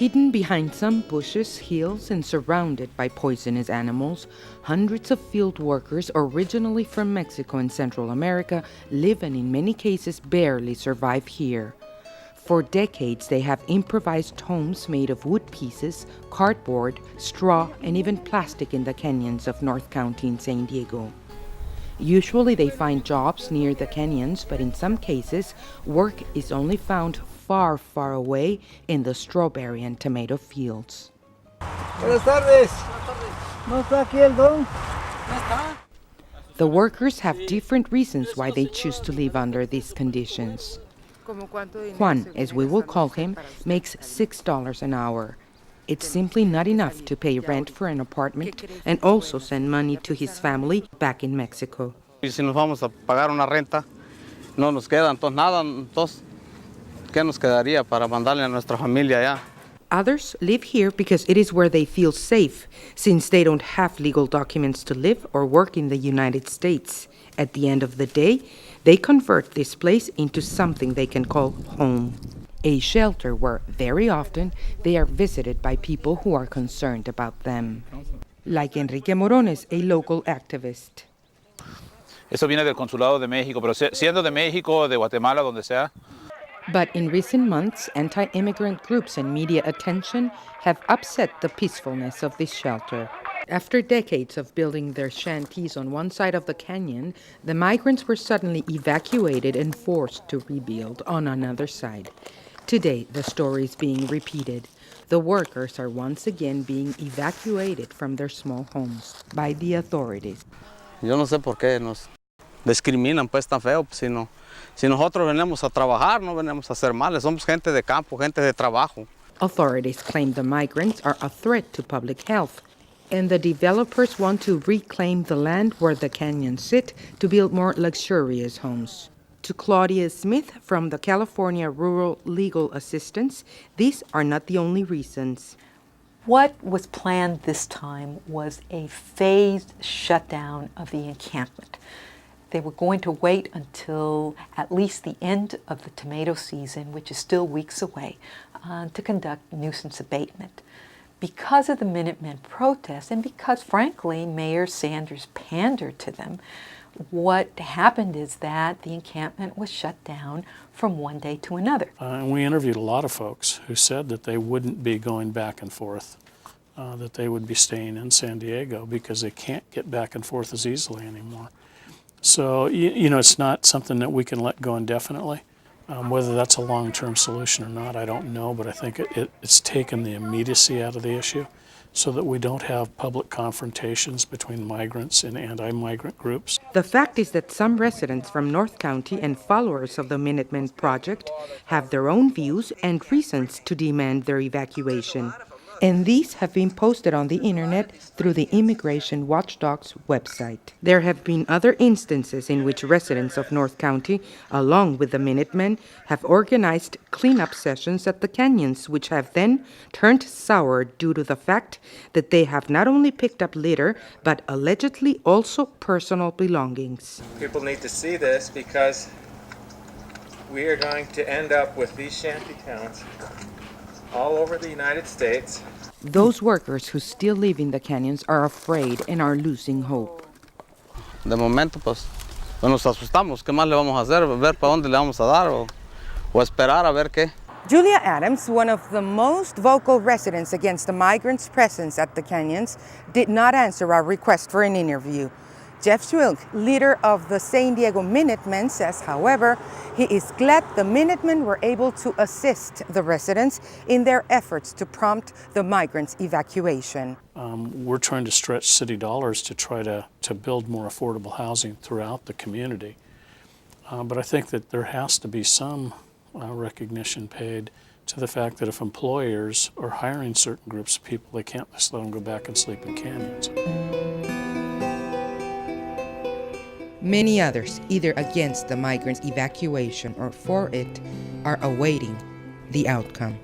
Hidden behind some bushes, hills, and surrounded by poisonous animals, hundreds of field workers originally from Mexico and Central America live and in many cases barely survive here. For decades, they have improvised homes made of wood pieces, cardboard, straw, and even plastic in the canyons of North County in San Diego. Usually they find jobs near the canyons, but in some cases, work is only found far, far away in the strawberry and tomato fields. Buenas tardes. ¿No está aquí el don? The workers have different reasons why they choose to live under these conditions. Juan, as we will call him, makes $6 an hour. It's simply not enough to pay rent for an apartment and also send money to his family back in Mexico. Y si nos vamos a pagar una renta, no nos queda entonces nada, entonces, ¿qué nos quedaría para mandarle a nuestra familia allá? Others live here because it is where they feel safe, since they don't have legal documents to live or work in the United States. At the end of the day, they convert this place into something they can call home. A shelter where, very often, they are visited by people who are concerned about them. Like Enrique Morones, a local activist. Eso viene del Consulado de México, pero siendo de México, de Guatemala, donde sea. But in recent months, anti-immigrant groups and media attention have upset the peacefulness of this shelter. After decades of building their shanties on one side of the canyon, the migrants were suddenly evacuated and forced to rebuild on another side. Today, the story is being repeated. The workers are once again being evacuated from their small homes by the authorities. Yo no sé por qué nos discriminan pues tan feo, pues, si nosotros venimos a trabajar, no venimos a hacer males, somos gente de campo, gente de trabajo. Authorities claim the migrants are a threat to public health, and the developers want to reclaim the land where the canyons sit to build more luxurious homes. To Claudia Smith from the California Rural Legal Assistance, these are not the only reasons. What was planned this time was a phased shutdown of the encampment. They were going to wait until at least the end of the tomato season, which is still weeks away, to conduct nuisance abatement. Because of the Minutemen protests and because, frankly, Mayor Sanders pandered to them, what happened is that the encampment was shut down from one day to another. And we interviewed a lot of folks who said that they wouldn't be going back and forth, that they would be staying in San Diego because they can't get back and forth as easily anymore. So, you know, it's not something that we can let go indefinitely. Whether that's a long-term solution or not, I don't know, but I think it's taken the immediacy out of the issue so that we don't have public confrontations between migrants and anti-migrant groups. The fact is that some residents from North County and followers of the Minutemen Project have their own views and reasons to demand their evacuation. And these have been posted on the internet through the Immigration Watchdog's website. There have been other instances in which residents of North County, along with the Minutemen, have organized cleanup sessions at the canyons, which have then turned sour due to the fact that they have not only picked up litter, but allegedly also personal belongings. People need to see this because we are going to end up with these shanty towns all over the United States. Those workers who still live in the canyons are afraid and are losing hope. De momento, pues nos asustamos. ¿Qué más le vamos a hacer? ¿Ver para dónde le vamos a dar o esperar a ver qué? Julia Adams, one of the most vocal residents against the migrants' presence at the canyons, did not answer our request for an interview. Jeff Schwilk, leader of the San Diego Minutemen, says, however, he is glad the Minutemen were able to assist the residents in their efforts to prompt the migrants' evacuation. We're trying to stretch city dollars to try to build more affordable housing throughout the community. But I think that there has to be some recognition paid to the fact that if employers are hiring certain groups of people, they can't just let them go back and sleep in canyons. Many others, either against the migrants' evacuation or for it, are awaiting the outcome.